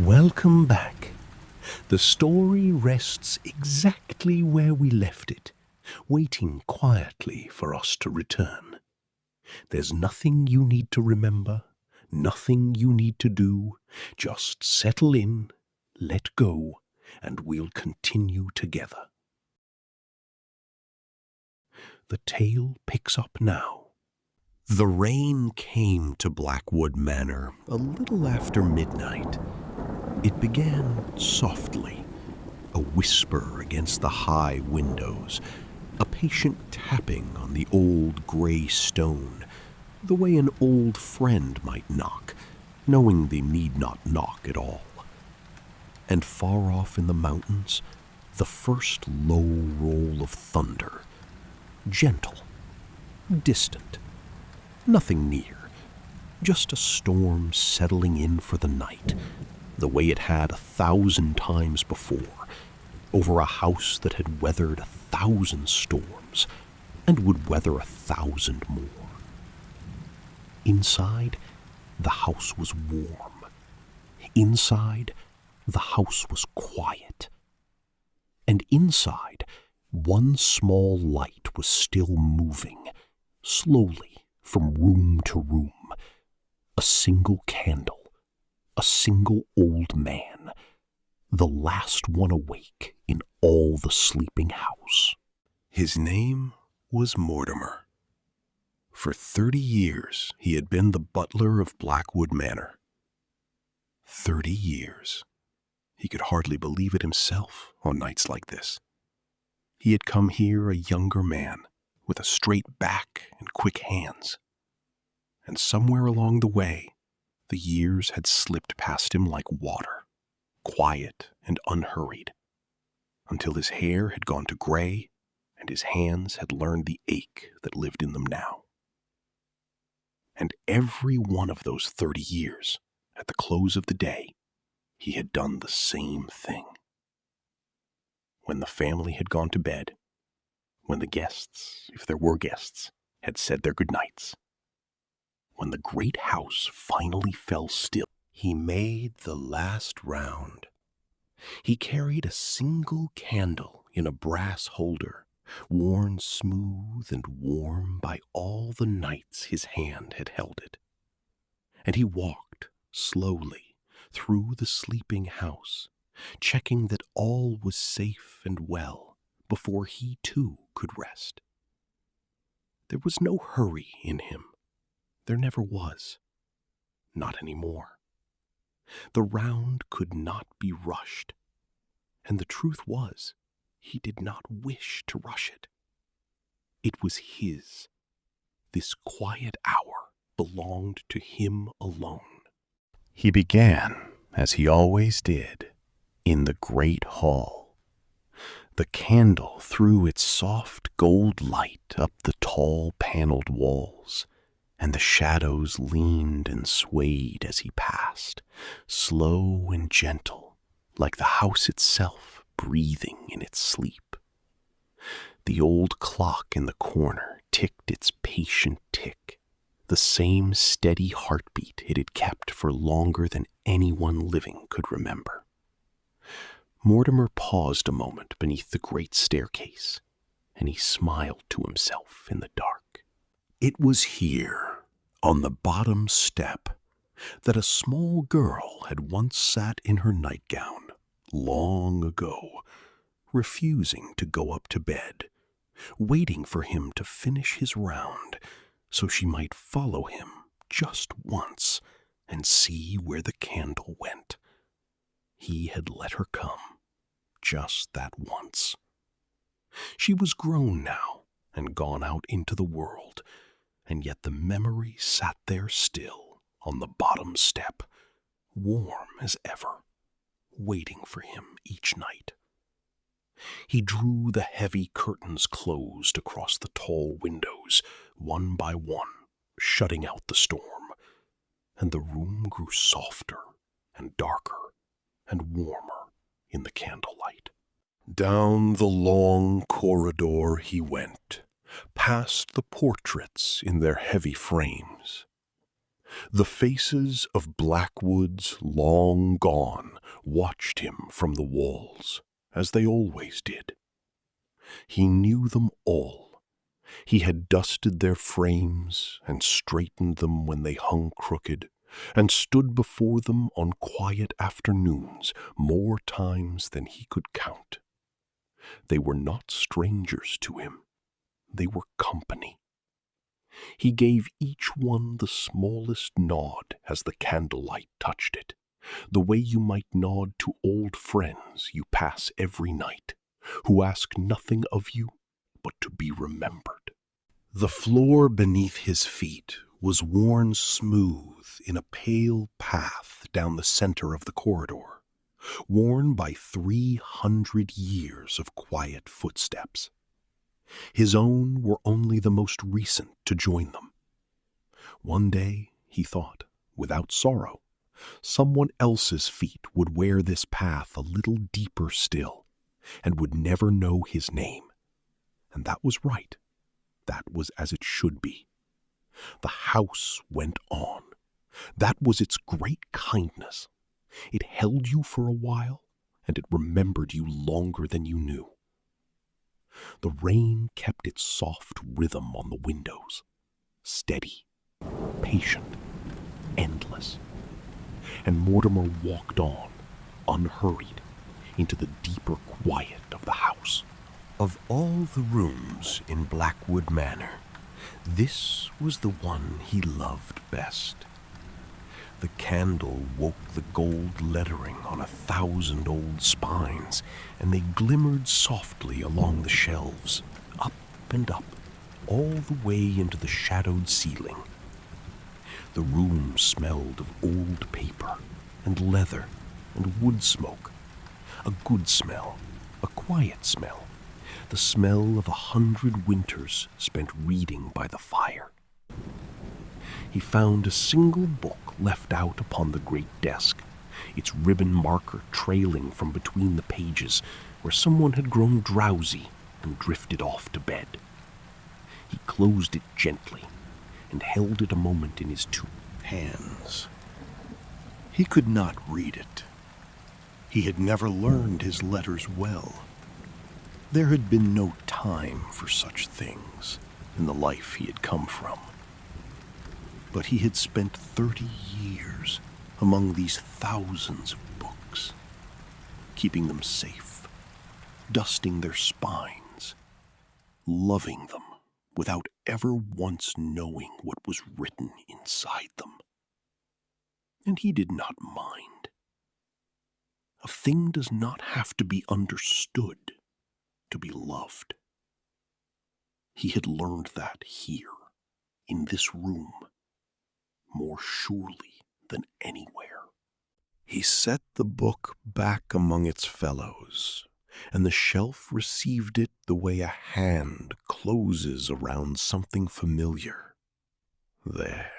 Welcome back. The story rests exactly where we left it, waiting quietly for us to return. There's nothing you need to remember, nothing you need to do. Just settle in, let go, and we'll continue together. The tale picks up now. The rain came to Blackwood Manor a little after midnight. It began softly, a whisper against the high windows, a patient tapping on the old gray stone, the way an old friend might knock, knowing they need not knock at all. And far off in the mountains, the first low roll of thunder, gentle, distant, nothing near, just a storm settling in for the night, the way it had 1,000 times before, over a house that had weathered 1,000 storms and would weather 1,000 more. Inside, the house was warm. Inside, the house was quiet. And inside, one small light was still moving, slowly from room to room. A single candle. A single old man, the last one awake in all the sleeping house. His name was Mortimer. For 30 years he had been the butler of Blackwood Manor. 30 years. He could hardly believe it himself on nights like this. He had come here a younger man, with a straight back and quick hands. And somewhere along the way, the years had slipped past him like water, quiet and unhurried, until his hair had gone to gray and his hands had learned the ache that lived in them now. And every one of those 30 years, at the close of the day, he had done the same thing. When the family had gone to bed, when the guests, if there were guests, had said their goodnights, when the great house finally fell still, he made the last round. He carried a single candle in a brass holder, worn smooth and warm by all the nights his hand had held it. And he walked slowly through the sleeping house, checking that all was safe and well before he too could rest. There was no hurry in him. There never was. Not anymore. The round could not be rushed. And the truth was, he did not wish to rush it. It was his. This quiet hour belonged to him alone. He began, as he always did, in the great hall. The candle threw its soft gold light up the tall paneled walls, and the shadows leaned and swayed as he passed, slow and gentle, like the house itself breathing in its sleep. The old clock in the corner ticked its patient tick, the same steady heartbeat it had kept for longer than anyone living could remember. Mortimer paused a moment beneath the great staircase, and he smiled to himself in the dark. It was here, on the bottom step, that a small girl had once sat in her nightgown, long ago, refusing to go up to bed, waiting for him to finish his round, so she might follow him just once and see where the candle went. He had let her come, just that once. She was grown now and gone out into the world, and yet the memory sat there still on the bottom step, warm as ever, waiting for him each night. He drew the heavy curtains closed across the tall windows, one by one, shutting out the storm, and the room grew softer and darker and warmer in the candlelight. Down the long corridor he went, past the portraits in their heavy frames. The faces of Blackwoods long gone watched him from the walls, as they always did. He knew them all. He had dusted their frames and straightened them when they hung crooked, and stood before them on quiet afternoons more times than he could count. They were not strangers to him. They were company. He gave each one the smallest nod as the candlelight touched it, the way you might nod to old friends you pass every night, who ask nothing of you but to be remembered. The floor beneath his feet was worn smooth in a pale path down the center of the corridor, worn by 300 years of quiet footsteps. His own were only the most recent to join them. One day, he thought, without sorrow, someone else's feet would wear this path a little deeper still, and would never know his name. And that was right. That was as it should be. The house went on. That was its great kindness. It held you for a while, and it remembered you longer than you knew. The rain kept its soft rhythm on the windows, steady, patient, endless. And Mortimer walked on, unhurried, into the deeper quiet of the house. Of all the rooms in Blackwood Manor, this was the one he loved best. The candle woke the gold lettering on 1,000 old spines, and they glimmered softly along the shelves, up and up, all the way into the shadowed ceiling. The room smelled of old paper and leather and wood smoke. A good smell, a quiet smell, the smell of 100 winters spent reading by the fire. He found a single book left out upon the great desk, its ribbon marker trailing from between the pages where someone had grown drowsy and drifted off to bed. He closed it gently and held it a moment in his two hands. He could not read it. He had never learned his letters well. There had been no time for such things in the life he had come from. But he had spent 30 years among these thousands of books, keeping them safe, dusting their spines, loving them without ever once knowing what was written inside them. And he did not mind. A thing does not have to be understood to be loved. He had learned that here, in this room, more surely than anywhere. He set the book back among its fellows, and the shelf received it the way a hand closes around something familiar. There.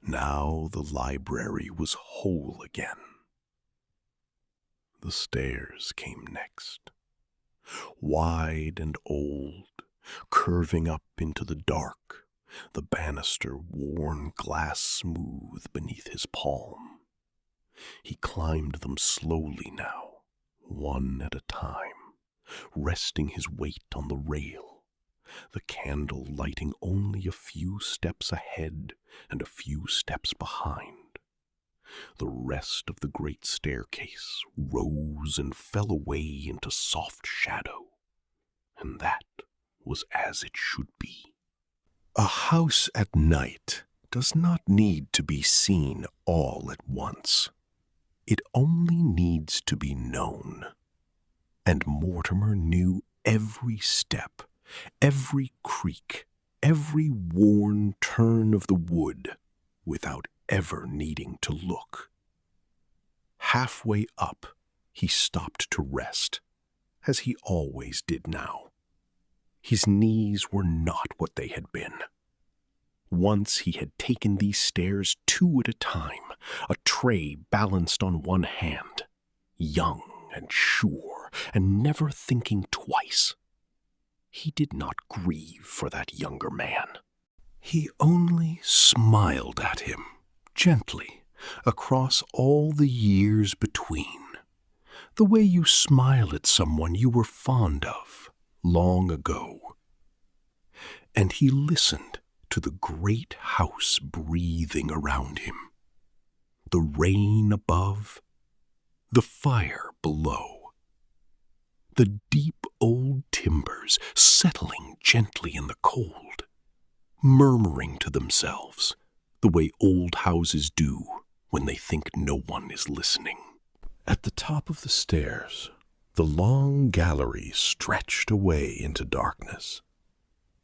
Now the library was whole again. The stairs came next, wide and old, curving up into the dark, the banister worn glass smooth beneath his palm. He climbed them slowly now, one at a time, resting his weight on the rail, the candle lighting only a few steps ahead and a few steps behind. The rest of the great staircase rose and fell away into soft shadow, and that was as it should be. A house at night does not need to be seen all at once. It only needs to be known. And Mortimer knew every step, every creak, every worn turn of the wood without ever needing to look. Halfway up, he stopped to rest, as he always did now. His knees were not what they had been. Once he had taken these stairs 2 at a time, a tray balanced on one hand, young and sure, and never thinking twice. He did not grieve for that younger man. He only smiled at him, gently, across all the years between, the way you smile at someone you were fond of long ago. And he listened to the great house breathing around him, the rain above, the fire below, the deep old timbers settling gently in the cold, murmuring to themselves the way old houses do when they think no one is listening. At the top of the stairs, the long gallery stretched away into darkness.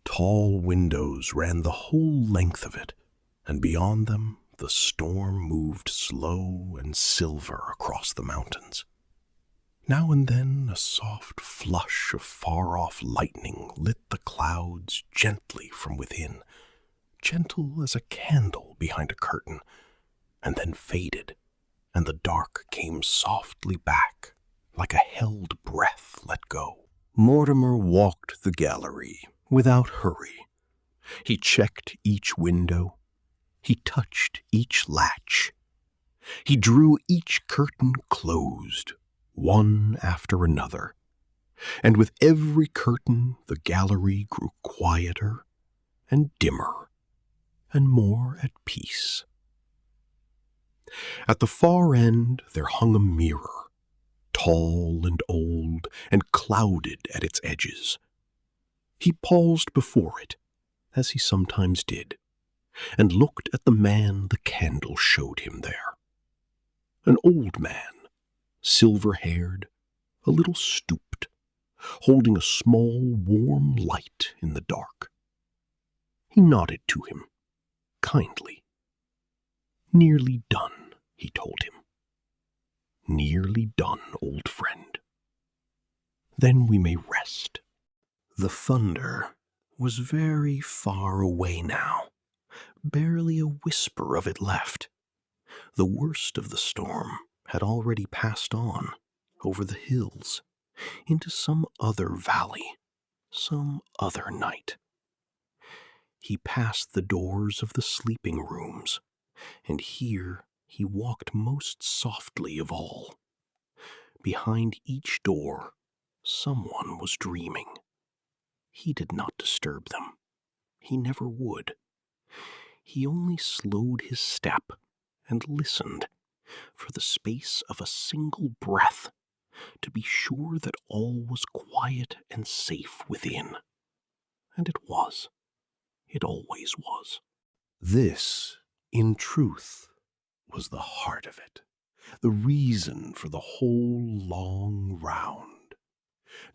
Tall windows ran the whole length of it, and beyond them the storm moved slow and silver across the mountains. Now and then a soft flush of far-off lightning lit the clouds gently from within, gentle as a candle behind a curtain, and then faded, and the dark came softly back, like a held breath let go. Mortimer walked the gallery without hurry. He checked each window. He touched each latch. He drew each curtain closed, one after another. And with every curtain, the gallery grew quieter and dimmer and more at peace. At the far end there hung a mirror, tall and old and clouded at its edges. He paused before it, as he sometimes did, and looked at the man the candle showed him there. An old man, silver-haired, a little stooped, holding a small warm light in the dark. He nodded to him, kindly. "Nearly done," he told him. "Nearly done, old friend. Then we may rest." The thunder was very far away now, barely a whisper of it left. The worst of the storm had already passed on, over the hills, into some other valley, some other night. He passed the doors of the sleeping rooms, and here he walked most softly of all. Behind each door, someone was dreaming. He did not disturb them. He never would. He only slowed his step and listened for the space of a single breath to be sure that all was quiet and safe within. And it was. It always was. This, in truth, was the heart of it, the reason for the whole long round.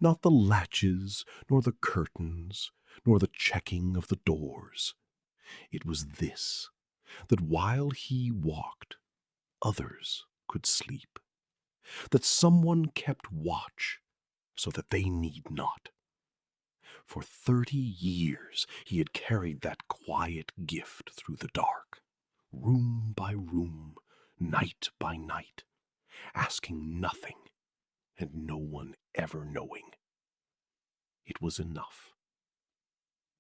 Not the latches, nor the curtains, nor the checking of the doors. It was this, that while he walked, others could sleep, that someone kept watch so that they need not. For 30 years he had carried that quiet gift through the dark, room by room, night by night, asking nothing and no one ever knowing. It was enough.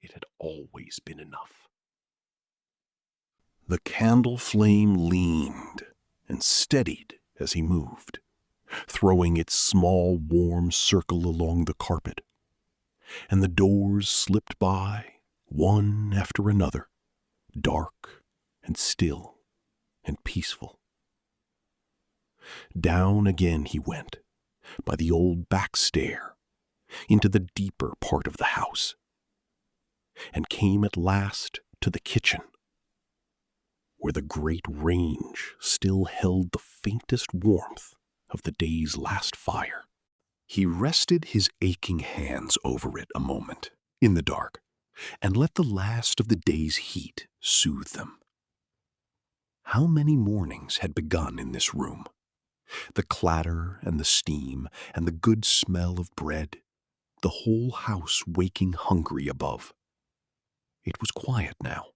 It had always been enough. The candle flame leaned and steadied as he moved, throwing its small warm circle along the carpet, and the doors slipped by, one after another, dark and still and peaceful. Down again he went, by the old back stair, into the deeper part of the house, and came at last to the kitchen, where the great range still held the faintest warmth of the day's last fire. He rested his aching hands over it a moment, in the dark, and let the last of the day's heat soothe them. How many mornings had begun in this room? The clatter and the steam and the good smell of bread, the whole house waking hungry above. It was quiet now.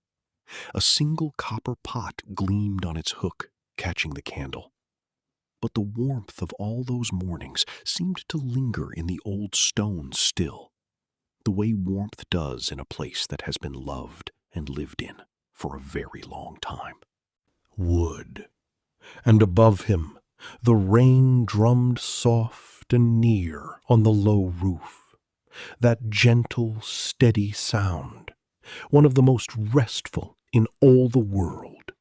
A single copper pot gleamed on its hook, catching the candle. But the warmth of all those mornings seemed to linger in the old stone still, the way warmth does in a place that has been loved and lived in for a very long time. Wood, and above him the rain drummed soft and near on the low roof. That gentle, steady sound, one of the most restful in all the world.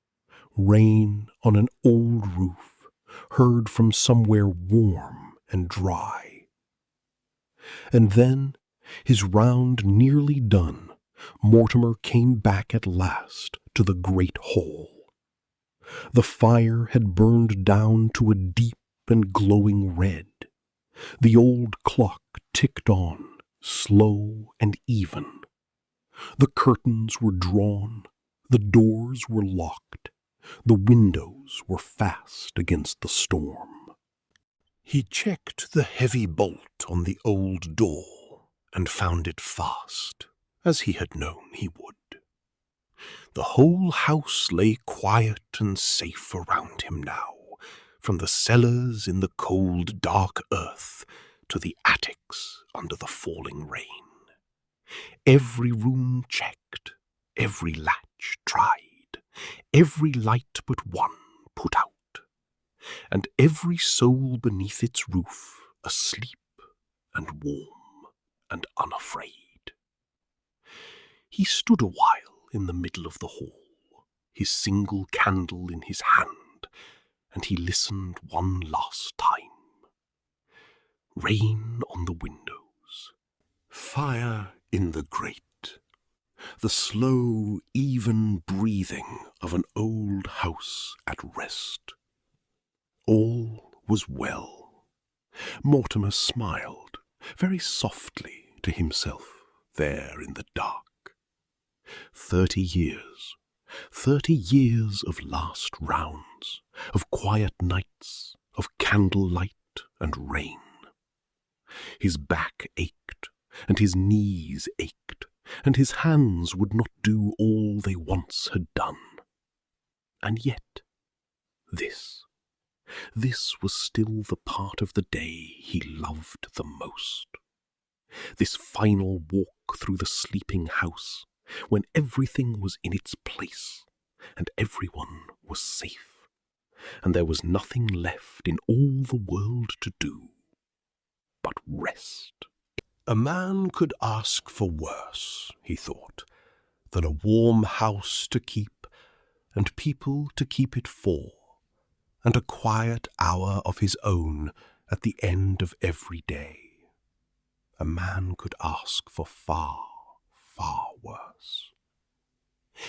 Rain on an old roof, heard from somewhere warm and dry. And then, his round nearly done, Mortimer came back at last to the great hall. The fire had burned down to a deep and glowing red. The old clock ticked on, slow and even. The curtains were drawn, the doors were locked, the windows were fast against the storm. He checked the heavy bolt on the old door and found it fast, as he had known he would. The whole house lay quiet and safe around him now, from the cellars in the cold, dark earth to the attics under the falling rain. Every room checked, every latch tried, every light but one put out, and every soul beneath its roof asleep and warm and unafraid. He stood a while in the middle of the hall, his single candle in his hand, and he listened one last time. Rain on the windows, fire in the grate, the slow, even breathing of an old house at rest. All was well. Mortimer smiled very softly to himself there in the dark. 30 years of last rounds, of quiet nights, of candlelight and rain. His back ached, and his knees ached, and his hands would not do all they once had done. And yet, this was still the part of the day he loved the most. This final walk through the sleeping house, when everything was in its place, and everyone was safe, and there was nothing left in all the world to do but rest. A man could ask for worse, he thought, than a warm house to keep, and people to keep it for, and a quiet hour of his own at the end of every day. A man could ask for far, far worse.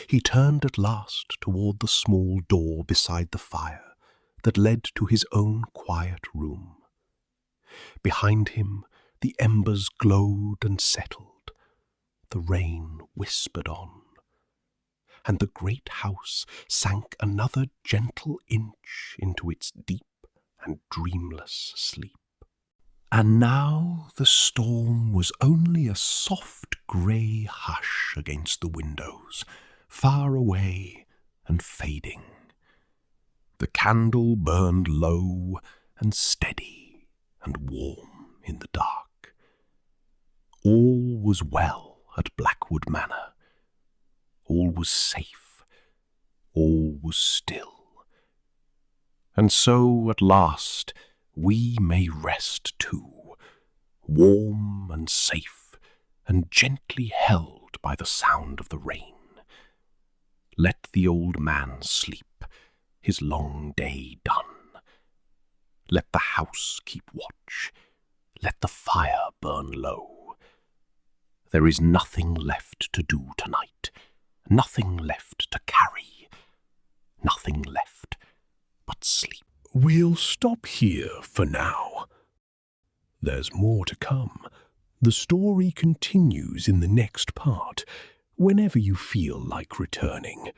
He turned at last toward the small door beside the fire that led to his own quiet room. Behind him the embers glowed and settled, the rain whispered on, and the great house sank another gentle inch into its deep and dreamless sleep. And now the storm was only a soft grey hush against the windows, far away and fading. The candle burned low and steady and warm in the dark. All was well at Blackwood Manor. All was safe. All was still. And so, at last, we may rest too, warm and safe, and gently held by the sound of the rain. Let the old man sleep, his long day done. Let the house keep watch, let the fire burn low. There is nothing left to do tonight, nothing left to carry, nothing left but sleep. We'll stop here for now. There's more to come. The story continues in the next part, whenever you feel like returning.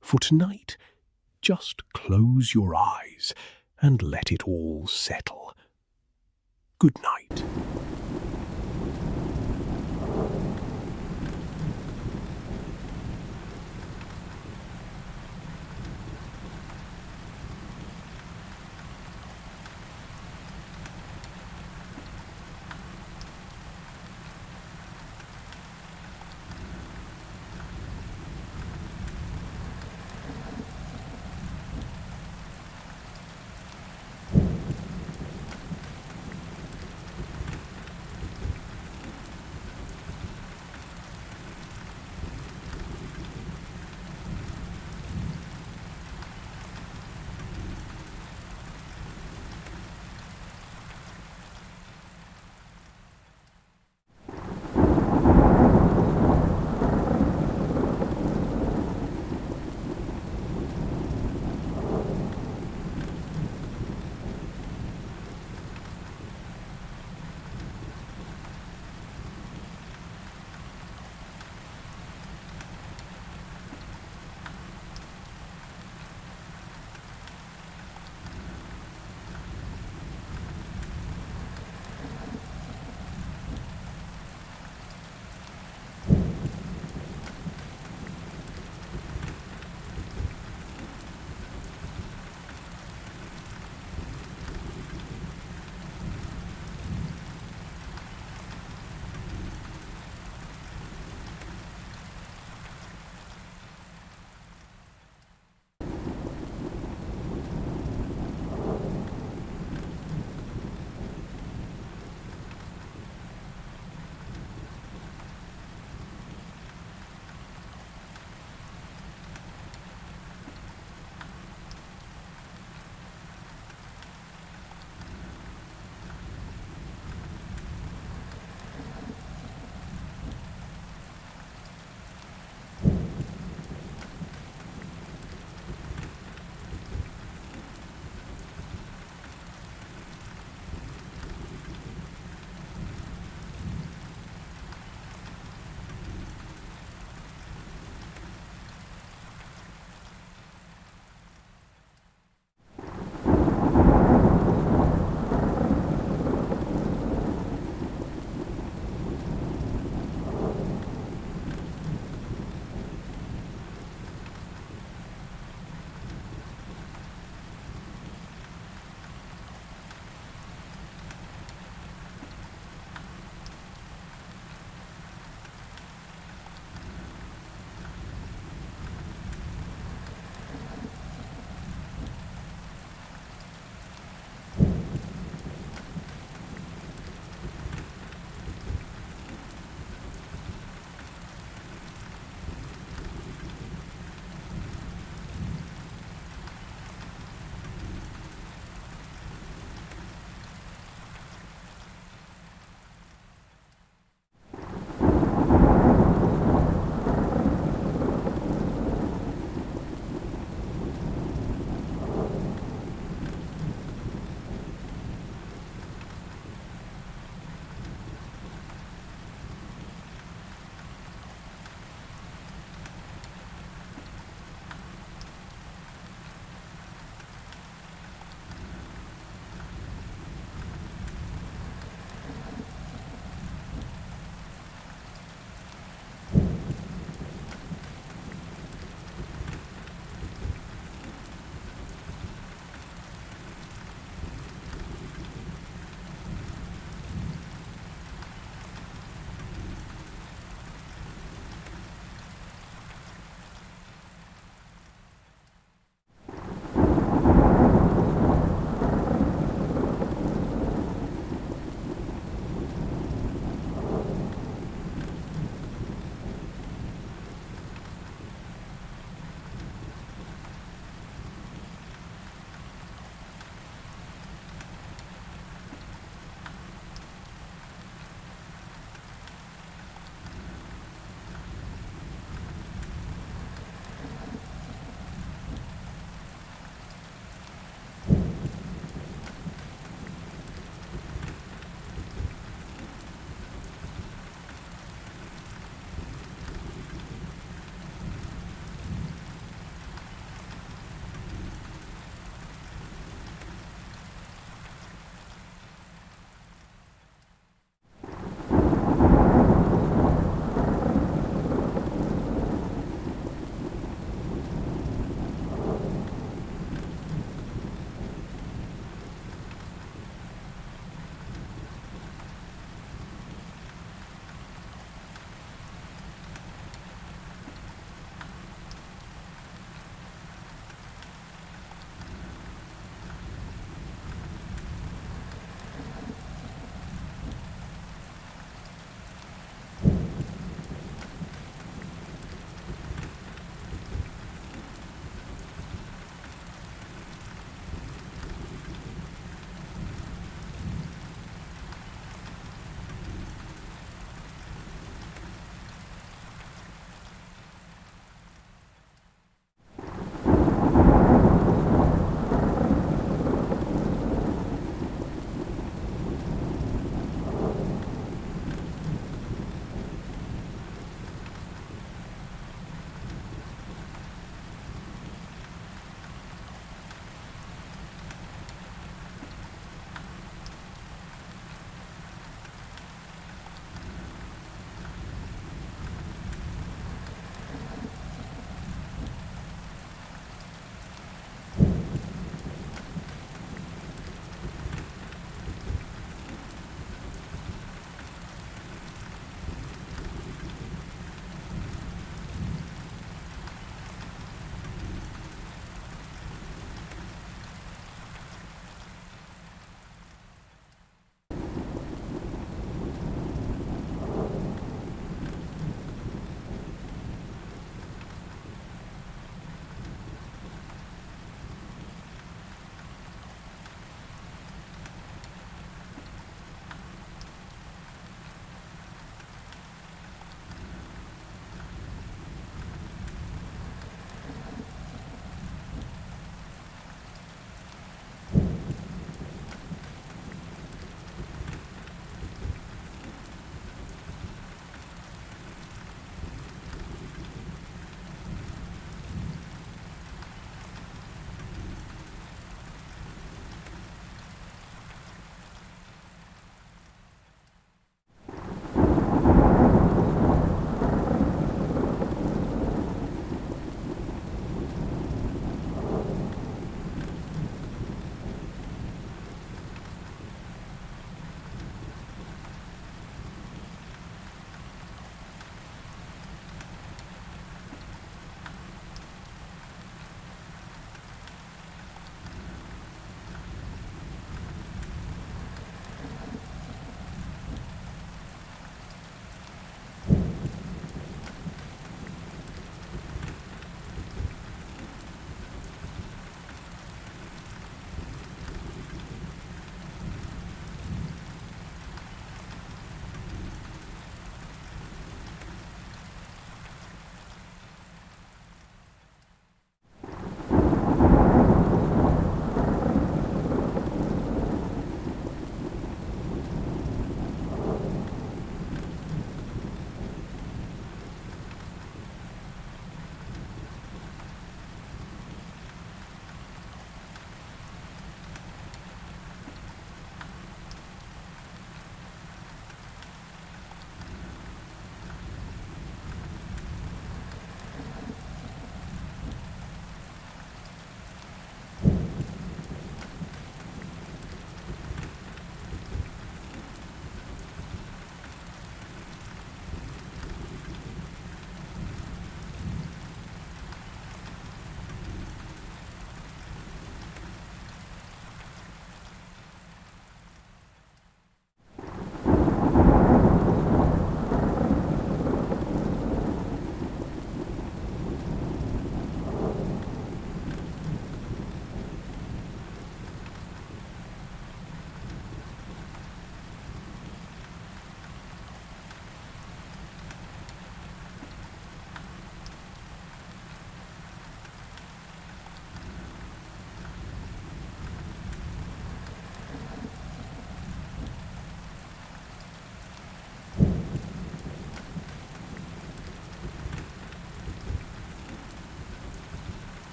For tonight, just close your eyes and let it all settle. Good night.